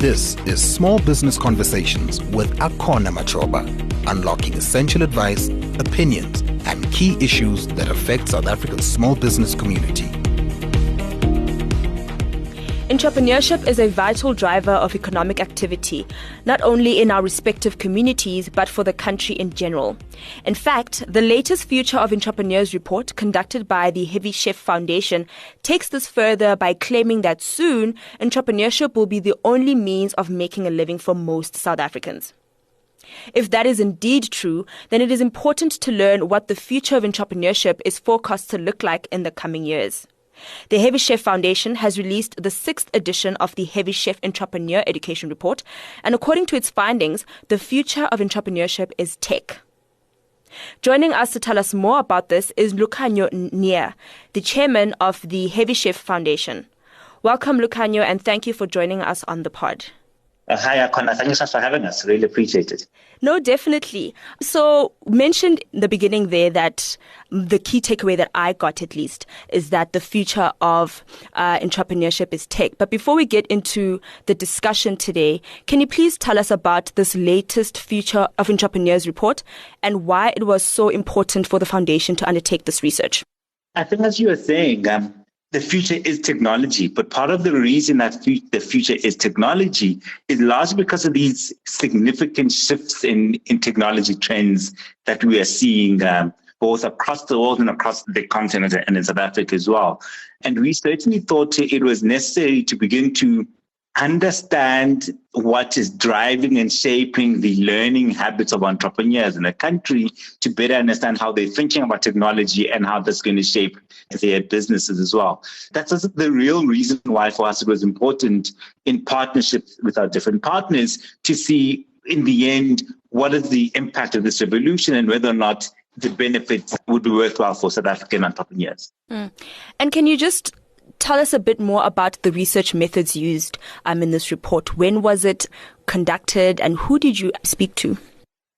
This is Small Business Conversations with Akona Machoba, unlocking essential advice, opinions, and key issues that affect South Africa's small business community. Entrepreneurship is a vital driver of economic activity, not only in our respective communities, but for the country in general. In fact, the latest Future of Entrepreneurs report conducted by the Heavy Chef Foundation takes this further by claiming that soon, entrepreneurship will be the only means of making a living for most South Africans. If that is indeed true, then it is important to learn what the future of entrepreneurship is forecast to look like in the coming years. The Heavy Chef Foundation has released the 6th edition of the Heavy Chef Entrepreneur Education Report, and according to its findings, the future of entrepreneurship is tech. Joining us to tell us more about this is Lukhanyo Nia, the chairman of the Heavy Chef Foundation. Welcome, Lukhanyo, and thank you for joining us on the pod. Hi, Akona. Thank you so much for having us. Really appreciate it. No, definitely. So, mentioned in the beginning there that the key takeaway that I got, at least, is that the future of entrepreneurship is tech. But before we get into the discussion today, can you please tell us about this latest Future of Entrepreneurs report and why it was so important for the foundation to undertake this research? I think, as you were saying, the future is technology, but part of the reason that the future is technology is largely because of these significant shifts in technology trends that we are seeing both across the world and across the continent and in South Africa as well. And we certainly thought it was necessary to begin to understand what is driving and shaping the learning habits of entrepreneurs in the country to better understand how they're thinking about technology and how that's going to shape their businesses as well. That's the real reason why for us it was important in partnership with our different partners to see in the end what is the impact of this revolution and whether or not the benefits would be worthwhile for South African entrepreneurs. And can you just tell us a bit more about the research methods used in this report? When was it conducted and who did you speak to?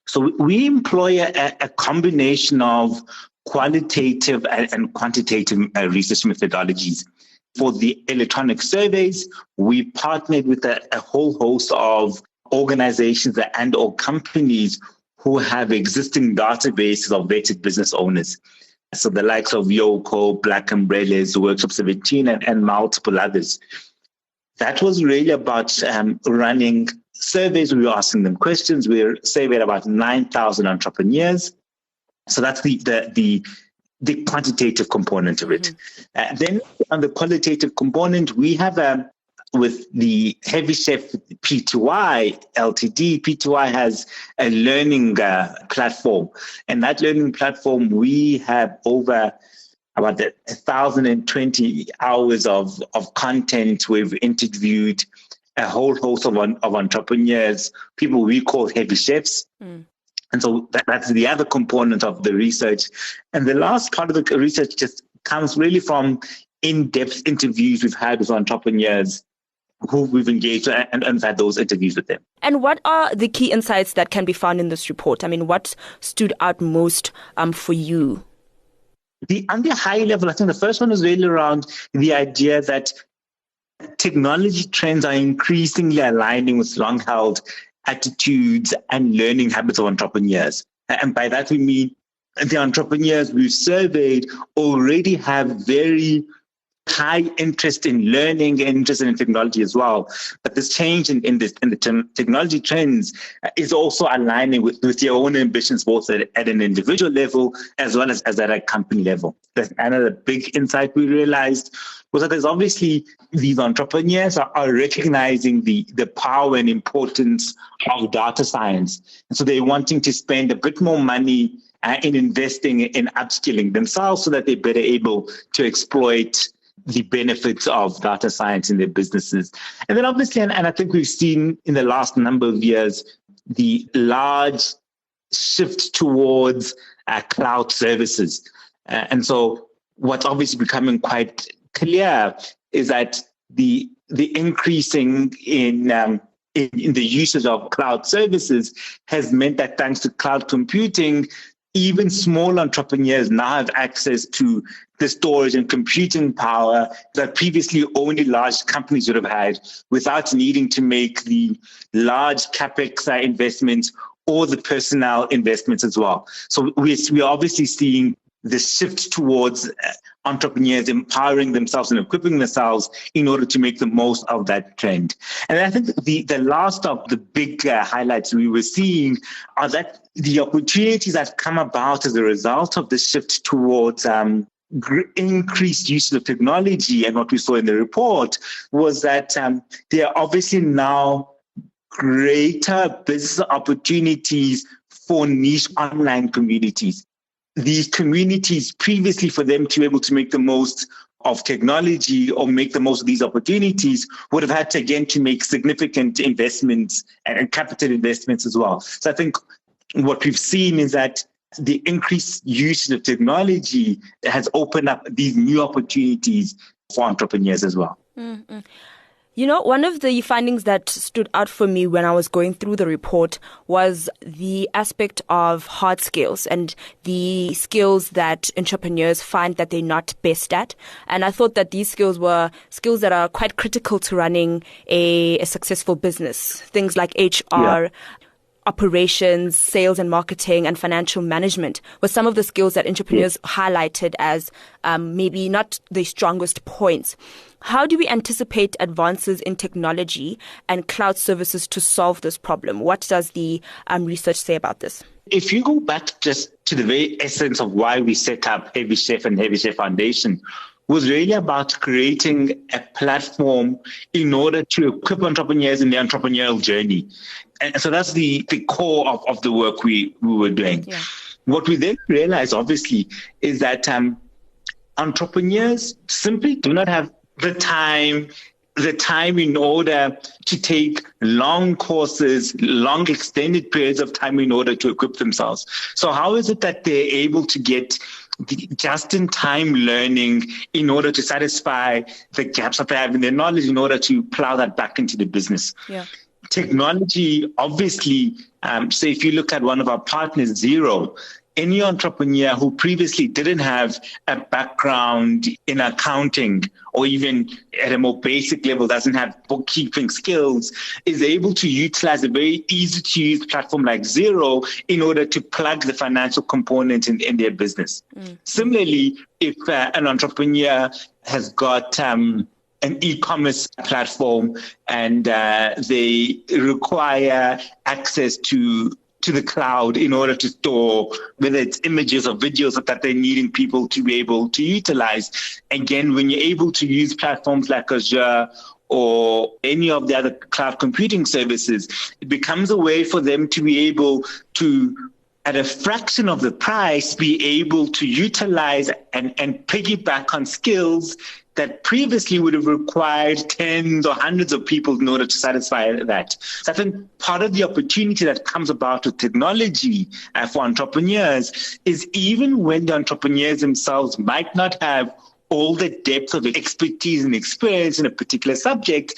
So we employ a combination of qualitative and quantitative research methodologies. For the electronic surveys, we partnered with a whole host of organizations and or companies who have existing databases of vetted business owners. So the likes of Yoko, Black Umbrellas, Workshop 17, and multiple others. That was really about running surveys. We were asking them questions. We surveyed about 9,000 entrepreneurs. So that's the quantitative component of it. Then on the qualitative component, we have with the Heavy Chef P2I Ltd, P2I has a learning platform. And that learning platform, we have over about 1,020 hours of content. We've interviewed a whole host of entrepreneurs, people we call heavy chefs. And so that's the other component of the research. And the last part of the research just comes really from in-depth interviews we've had with entrepreneurs who we've engaged and had those interviews with them. And what are the key insights that can be found in this report? I mean, what stood out most for you? On the high level, I think the first one was really around the idea that technology trends are increasingly aligning with long-held attitudes and learning habits of entrepreneurs. And by that we mean the entrepreneurs we've surveyed already have very high interest in learning and interest in technology as well. But this change in the technology trends is also aligning with their own ambitions, both at an individual level as well as at a company level. Another big insight we realized was that there's obviously these entrepreneurs are recognizing the power and importance of data science. And so they're wanting to spend a bit more money in investing in upskilling themselves so that they're better able to exploit the benefits of data science in their businesses. And then obviously, and I think we've seen in the last number of years, the large shift towards cloud services. And so what's obviously becoming quite clear is that the increasing in the usage of cloud services has meant that thanks to cloud computing, even small entrepreneurs now have access to the storage and computing power that previously only large companies would have had without needing to make the large capex investments or the personnel investments as well. So we're obviously seeing the shift towards entrepreneurs empowering themselves and equipping themselves in order to make the most of that trend. And I think the last of the big highlights we were seeing are that the opportunities that come about as a result of the shift towards increased use of technology, and what we saw in the report was that there are obviously now greater business opportunities for niche online communities. These communities previously, for them to be able to make the most of technology or make the most of these opportunities, would have had to, again, to make significant investments and capital investments as well. So I think what we've seen is that the increased use of technology has opened up these new opportunities for entrepreneurs as well. Mm-hmm. You know, one of the findings that stood out for me when I was going through the report was the aspect of hard skills and the skills that entrepreneurs find that they're not best at. And I thought that these skills were skills that are quite critical to running a successful business. Things like HR, operations, sales and marketing, and financial management were some of the skills that entrepreneurs highlighted as maybe not the strongest points. How do we anticipate advances in technology and cloud services to solve this problem? What does the research say about this? If you go back just to the very essence of why we set up Heavy Chef and Heavy Chef Foundation, was really about creating a platform in order to equip entrepreneurs in their entrepreneurial journey. And so that's the core of the work we were doing. Yeah. What we then realized, obviously, is that entrepreneurs simply do not have the time in order to take long courses, long extended periods of time in order to equip themselves. So how is it that they're able to get just-in-time learning in order to satisfy the gaps that they have in their knowledge in order to plow that back into the business? Yeah. Technology, obviously, so if you look at one of our partners, Xero, any entrepreneur who previously didn't have a background in accounting or even at a more basic level doesn't have bookkeeping skills is able to utilize a very easy-to-use platform like Xero in order to plug the financial component in their business. Mm. Similarly, if an entrepreneur has got an e-commerce platform and they require access to the cloud in order to store, whether it's images or videos that they're needing people to be able to utilize. Again, when you're able to use platforms like Azure or any of the other cloud computing services, it becomes a way for them to be able to, at a fraction of the price, be able to utilize and piggyback on skills that previously would have required tens or hundreds of people in order to satisfy that. So I think part of the opportunity that comes about with technology for entrepreneurs is even when the entrepreneurs themselves might not have all the depth of expertise and experience in a particular subject,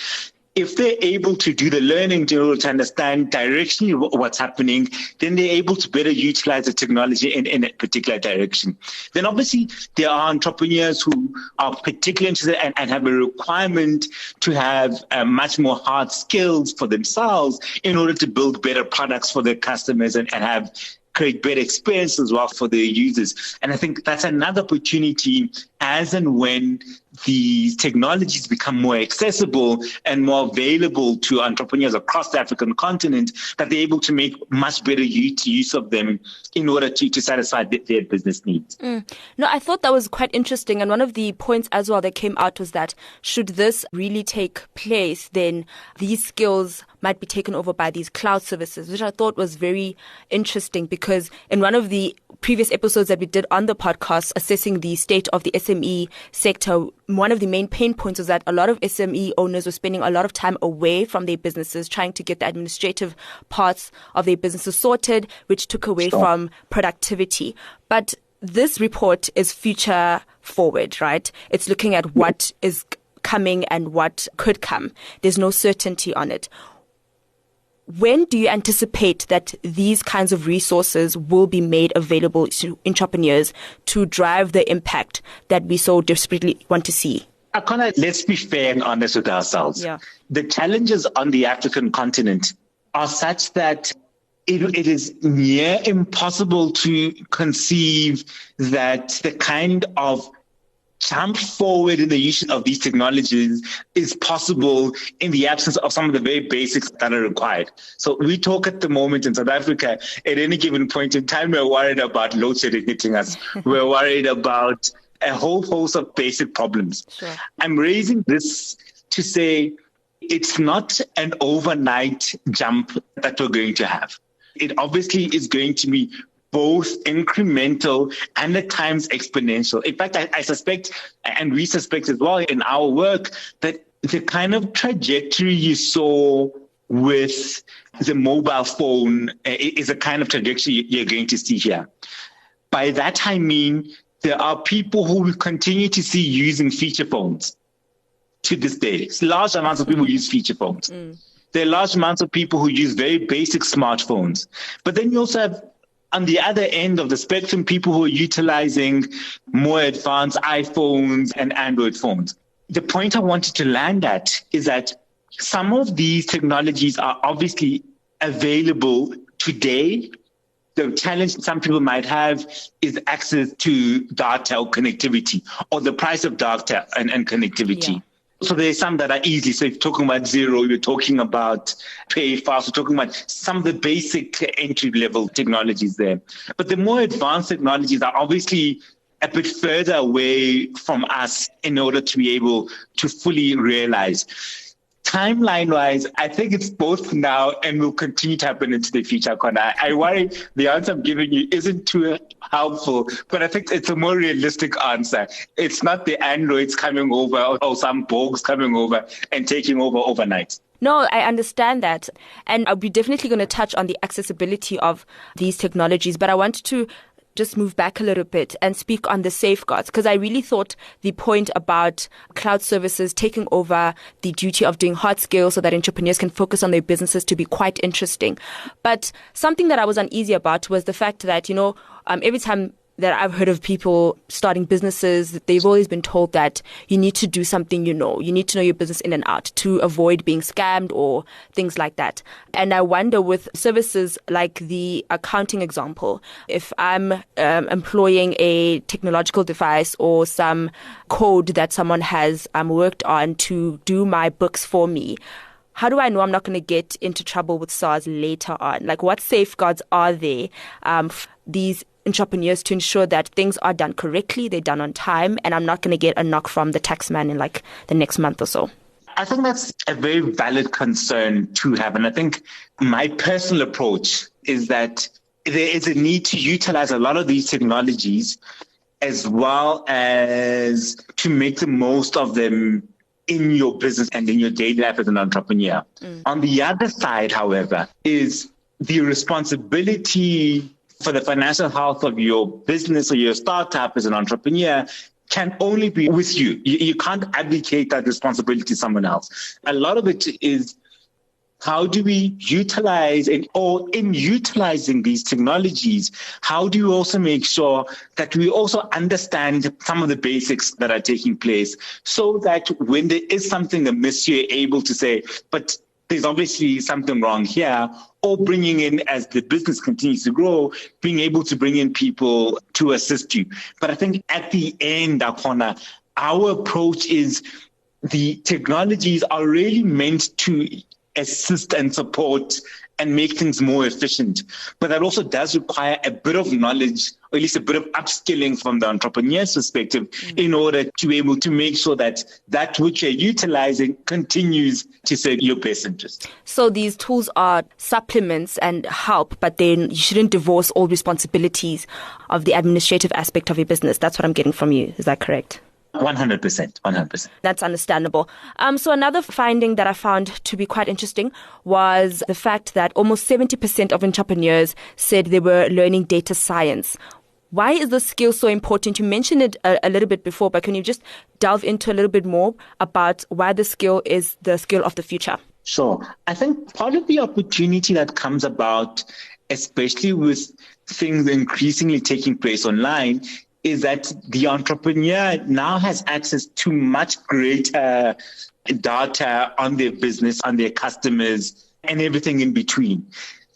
if they're able to do the learning in order to understand directionally what's happening, then they're able to better utilize the technology in a particular direction. Then obviously there are entrepreneurs who are particularly interested and have a requirement to have much more hard skills for themselves in order to build better products for their customers and create better experience as well for their users. And I think that's another opportunity as and when these technologies become more accessible and more available to entrepreneurs across the African continent, that they're able to make much better use of them in order to satisfy their business needs. No, I thought that was quite interesting. And one of the points as well that came out was that should this really take place, then these skills might be taken over by these cloud services, which I thought was very interesting because in one of the previous episodes that we did on the podcast assessing the state of the SME sector, one of the main pain points was that a lot of SME owners were spending a lot of time away from their businesses trying to get the administrative parts of their businesses sorted, which took away from productivity. But this report is future forward, right? It's looking at what is coming and what could come. There's no certainty on it. When do you anticipate that these kinds of resources will be made available to entrepreneurs to drive the impact that we so desperately want to see? Let's be fair and honest with ourselves. Yeah. The challenges on the African continent are such that it is near impossible to conceive that the kind of jump forward in the use of these technologies is possible in the absence of some of the very basics that are required. So we talk at the moment in South Africa, at any given point in time, we're worried about load shedding hitting us. We're worried about a whole host of basic problems. Sure. I'm raising this to say it's not an overnight jump that we're going to have. It obviously is going to be both incremental and at times exponential. In fact, I suspect, and we suspect as well in our work, that the kind of trajectory you saw with the mobile phone is a kind of trajectory you're going to see here. By that, I mean, there are people who will continue to see using feature phones to this day. Large amounts of people use feature phones. There are large amounts of people who use very basic smartphones. But then you also have, on the other end of the spectrum, people who are utilizing more advanced iPhones and Android phones. The point I wanted to land at is that some of these technologies are obviously available today. The challenge some people might have is access to data or connectivity, or the price of data and connectivity. Yeah. So there's some that are easy. So if you're talking about zero, you're talking about pay fast, you're talking about some of the basic entry-level technologies there. But the more advanced technologies are obviously a bit further away from us in order to be able to fully realize. Timeline-wise, I think it's both now and will continue to happen into the future, Connor. I worry the answer I'm giving you isn't too helpful, but I think it's a more realistic answer. It's not the androids coming over or some Borgs coming over and taking over overnight. No, I understand that. And I'll be definitely going to touch on the accessibility of these technologies, but I want to just move back a little bit and speak on the safeguards, because I really thought the point about cloud services taking over the duty of doing hard skills so that entrepreneurs can focus on their businesses to be quite interesting. But something that I was uneasy about was the fact that, every time that I've heard of people starting businesses, they've always been told that you need to do something you need to know your business in and out to avoid being scammed or things like that. And I wonder with services like the accounting example, if I'm employing a technological device or some code that someone has worked on to do my books for me, how do I know I'm not going to get into trouble with SARS later on? Like, what safeguards are there these entrepreneurs to ensure that things are done correctly, they're done on time, and I'm not going to get a knock from the tax man in like the next month or so? I think that's a very valid concern to have. And I think my personal approach is that there is a need to utilize a lot of these technologies as well as to make the most of them in your business and in your daily life as an entrepreneur. On the other side, however, is the responsibility for the financial health of your business or your startup as an entrepreneur can only be with you. You can't abdicate that responsibility to someone else. A lot of it is how do we utilize or in utilizing these technologies, how do you also make sure that we also understand some of the basics that are taking place so that when there is something amiss, you're able to say, but there's obviously something wrong here, or bringing in, as the business continues to grow, being able to bring in people to assist you. But I think at the end, Akona, our approach is the technologies are really meant to assist and support and make things more efficient. But that also does require a bit of knowledge, or at least a bit of upskilling from the entrepreneur's perspective, in order to be able to make sure that that which you're utilizing continues to serve your best interest. So these tools are supplements and help, but then you shouldn't divorce all responsibilities of the administrative aspect of your business. That's what I'm getting from you. Is that correct? 100%. That's understandable. So another finding that I found to be quite interesting was the fact that almost 70% of entrepreneurs said they were learning data science. Why is this skill so important? You mentioned it a little bit before, but can you just delve into a little bit more about why the skill is the skill of the future? Sure. I think part of the opportunity that comes about, especially with things increasingly taking place online, is that the entrepreneur now has access to much greater data on their business, on their customers, and everything in between.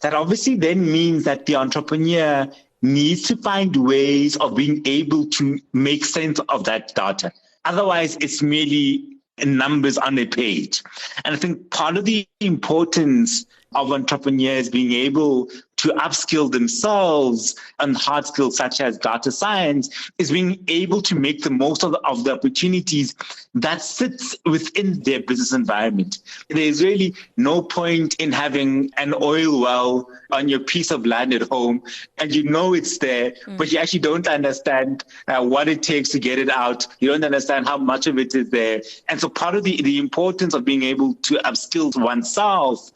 That obviously then means that the entrepreneur needs to find ways of being able to make sense of that data. Otherwise, it's merely numbers on a page. And I think part of the importance of entrepreneurs being able to upskill themselves on hard skills such as data science is being able to make the most of the opportunities that sits within their business environment. There's really no point in having an oil well on your piece of land at home and you know it's there, but you actually don't understand what it takes to get it out. You don't understand how much of it is there. And so part of the importance of being able to upskill oneself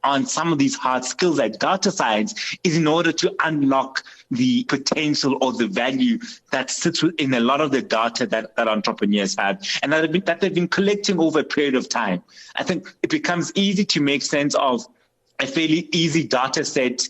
on some of these hard skills like data science is in order to unlock the potential or the value that sits within a lot of the data that entrepreneurs have and that they've been collecting over a period of time. I think it becomes easy to make sense of a fairly easy data set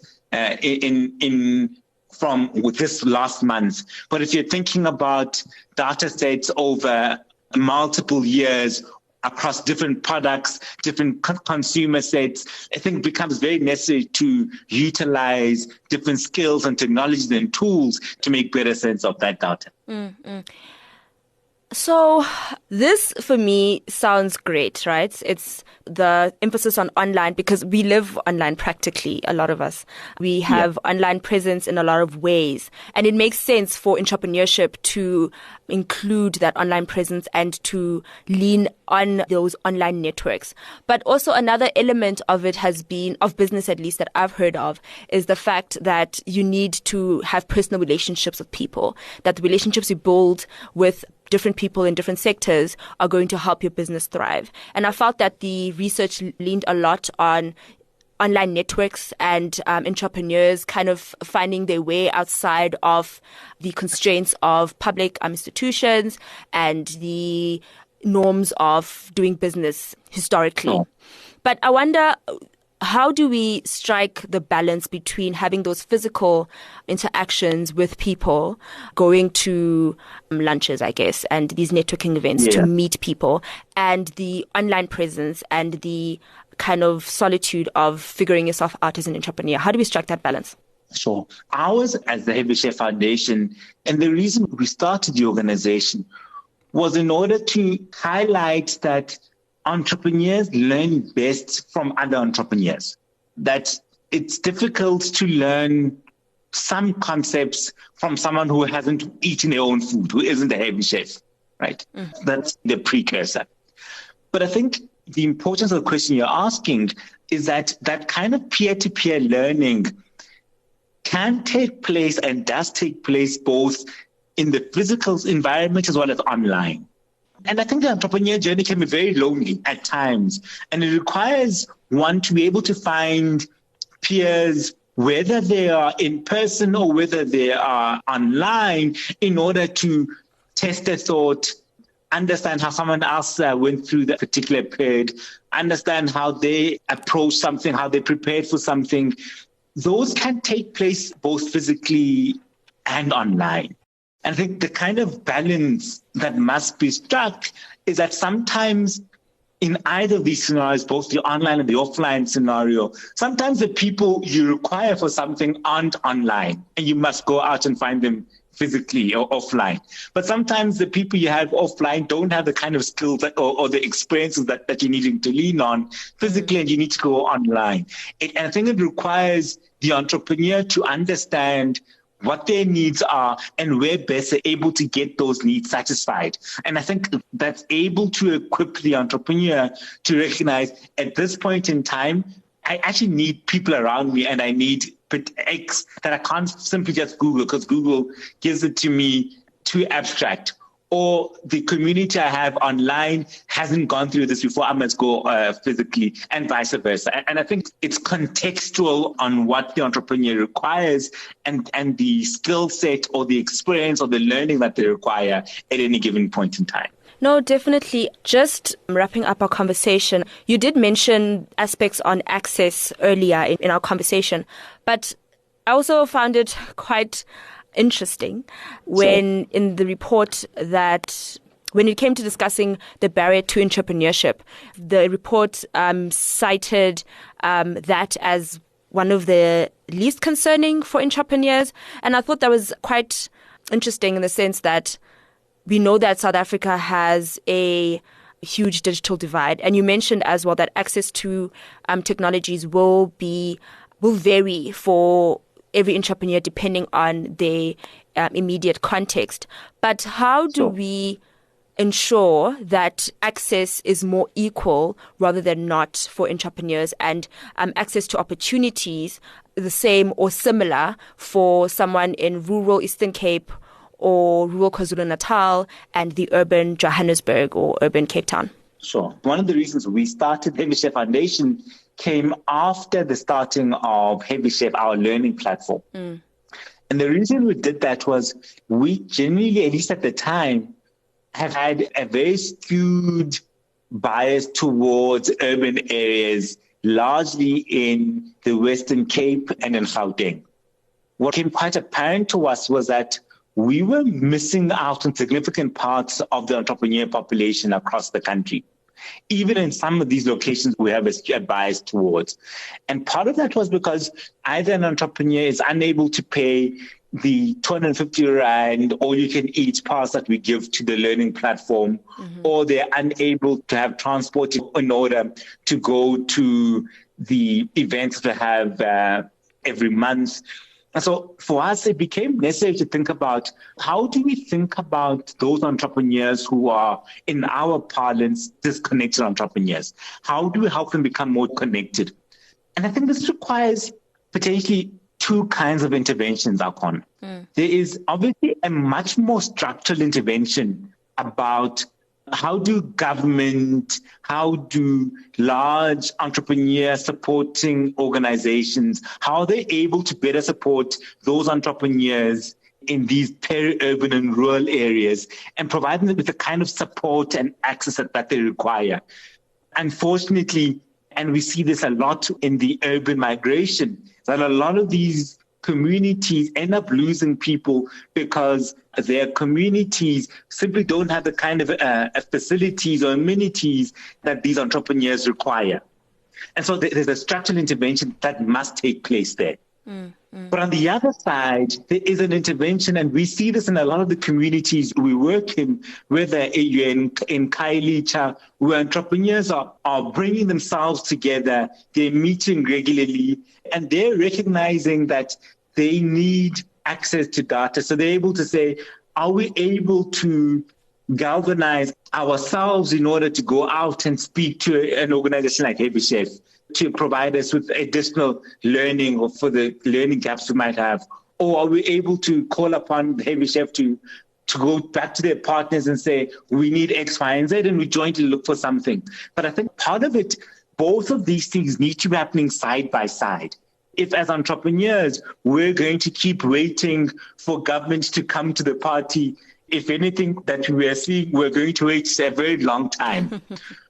from this last month. But if you're thinking about data sets over multiple years across different products, different consumer sets, I think it becomes very necessary to utilize different skills and technologies and tools to make better sense of that data. Mm-hmm. So this, for me, sounds great, right? It's the emphasis on online because we live online practically, a lot of us. We have online presence in a lot of ways. And it makes sense for entrepreneurship to include that online presence and to lean on those online networks. But also another element of it has been, of business at least that I've heard of, is the fact that you need to have personal relationships with people, that the relationships you build with different people in different sectors are going to help your business thrive. And I felt that the research leaned a lot on online networks and entrepreneurs kind of finding their way outside of the constraints of public institutions and the norms of doing business historically. Oh. But I wonder, how do we strike the balance between having those physical interactions with people, going to lunches, I guess, and these networking events to meet people, and the online presence and the kind of solitude of figuring yourself out as an entrepreneur? How do we strike that balance? Sure. Ours as the Heavy Share Foundation, and the reason we started the organization was in order to highlight that entrepreneurs learn best from other entrepreneurs, that it's difficult to learn some concepts from someone who hasn't eaten their own food, who isn't a heavy chef, right? That's the precursor. But I think the importance of the question you're asking is that that kind of peer-to-peer learning can take place and does take place both in the physical environment as well as online. And I think the entrepreneur journey can be very lonely at times. And it requires one to be able to find peers, whether they are in person or whether they are online, in order to test their thought, understand how someone else went through that particular period, understand how they approach something, how they prepared for something. Those can take place both physically and online. And I think the kind of balance that must be struck is that sometimes in either of these scenarios, both the online and the offline scenario, sometimes the people you require for something aren't online and you must go out and find them physically or offline. But sometimes the people you have offline don't have the kind of skills or the experiences that you're needing to lean on physically, and you need to go online. And I think it requires the entrepreneur to understand what their needs are and where best they're able to get those needs satisfied. And I think that's able to equip the entrepreneur to recognize at this point in time, I actually need people around me and I need X that I can't simply just Google because Google gives it to me too abstract. Or the community I have online hasn't gone through this before, I must go physically, and vice versa. And I think it's contextual on what the entrepreneur requires and the skill set or the experience or the learning that they require at any given point in time. No, definitely. Just wrapping up our conversation, you did mention aspects on access earlier in our conversation, but I also found it quite interesting when in the report that when it came to discussing the barrier to entrepreneurship, the report cited that as one of the least concerning for entrepreneurs. And I thought that was quite interesting in the sense that we know that South Africa has a huge digital divide. And you mentioned as well that access to technologies will vary for every entrepreneur depending on their immediate context. But how do we ensure that access is more equal rather than not for entrepreneurs, and access to opportunities the same or similar for someone in rural Eastern Cape or rural KwaZulu-Natal and the urban Johannesburg or urban Cape Town? Sure. One of the reasons we started Heavy Chef Foundation came after the starting of Heavy Chef, our learning platform. And the reason we did that was we genuinely, at least at the time, have had a very skewed bias towards urban areas, largely in the Western Cape and in Gauteng. What became quite apparent to us was that we were missing out on significant parts of the entrepreneur population across the country. Even in some of these locations, we have a bias towards. And part of that was because either an entrepreneur is unable to pay the 250 Rand all-you-can-eat pass that we give to the learning platform, or they're unable to have transport in order to go to the events we have every month. And so for us, it became necessary to think about how do we think about those entrepreneurs who are, in our parlance, disconnected entrepreneurs? How do we help them become more connected? And I think this requires potentially two kinds of interventions, Akon. There is obviously a much more structural intervention about how do government, how do large entrepreneur supporting organizations, how are they able to better support those entrepreneurs in these peri-urban and rural areas and provide them with the kind of support and access that they require. Unfortunately, and we see this a lot in the urban migration, that a lot of these communities end up losing people because their communities simply don't have the kind of facilities or amenities that these entrepreneurs require. And so there's a structural intervention that must take place there. But on the other side, there is an intervention, and we see this in a lot of the communities we work in, whether you're in Khayelitsha, where entrepreneurs are bringing themselves together, they're meeting regularly, and they're recognizing that they need access to data. So they're able to say, are we able to galvanize ourselves in order to go out and speak to an organization like Heavy Chef to provide us with additional learning or for the learning gaps we might have? Or are we able to call upon Heavy Chef to go back to their partners and say, we need X, Y, and Z, and we jointly look for something? But I think part of it, both of these things need to be happening side by side. If as entrepreneurs, we're going to keep waiting for government to come to the party, if anything that we are seeing, we're going to wait a very long time.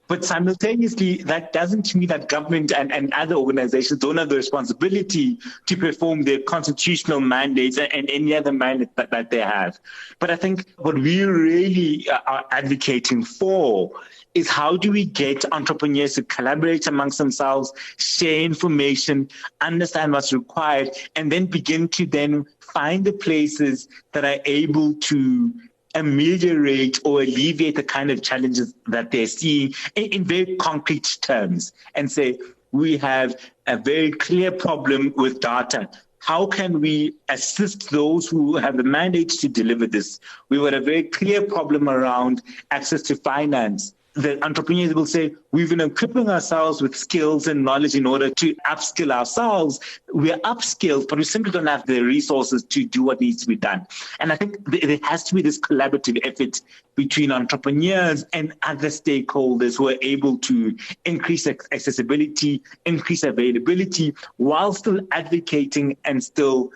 But simultaneously, that doesn't mean that government and other organizations don't have the responsibility to perform their constitutional mandates and any other mandate that they have. But I think what we really are advocating for is how do we get entrepreneurs to collaborate amongst themselves, share information, understand what's required, and then begin to then find the places that are able to ameliorate or alleviate the kind of challenges that they're seeing in very concrete terms, and say, we have a very clear problem with data. How can we assist those who have the mandate to deliver this? We've got a very clear problem around access to finance. The entrepreneurs will say, we've been equipping ourselves with skills and knowledge in order to upskill ourselves. We're upskilled, but we simply don't have the resources to do what needs to be done. And I think there has to be this collaborative effort between entrepreneurs and other stakeholders who are able to increase accessibility, increase availability, while still advocating and still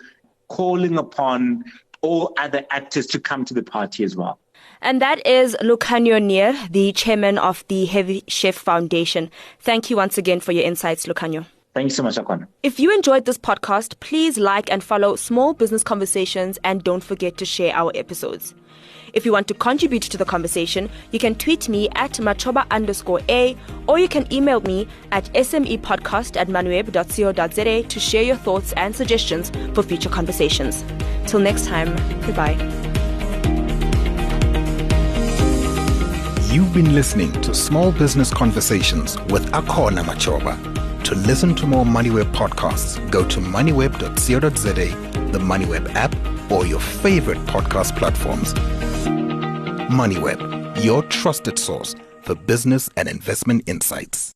calling upon all other actors to come to the party as well. And that is Lukhanyo Neer, the chairman of the Heavy Chef Foundation. Thank you once again for your insights, Lukhanyo. Thank you so much, Akona. If you enjoyed this podcast, please like and follow Small Business Conversations and don't forget to share our episodes. If you want to contribute to the conversation, you can tweet me at machoba_a or you can email me at smepodcast@moneyweb.co.za to share your thoughts and suggestions for future conversations. Till next time, goodbye. You've been listening to Small Business Conversations with Akona Machoba. To listen to more Moneyweb podcasts, go to moneyweb.co.za, the Moneyweb app, or your favorite podcast platforms. Moneyweb, your trusted source for business and investment insights.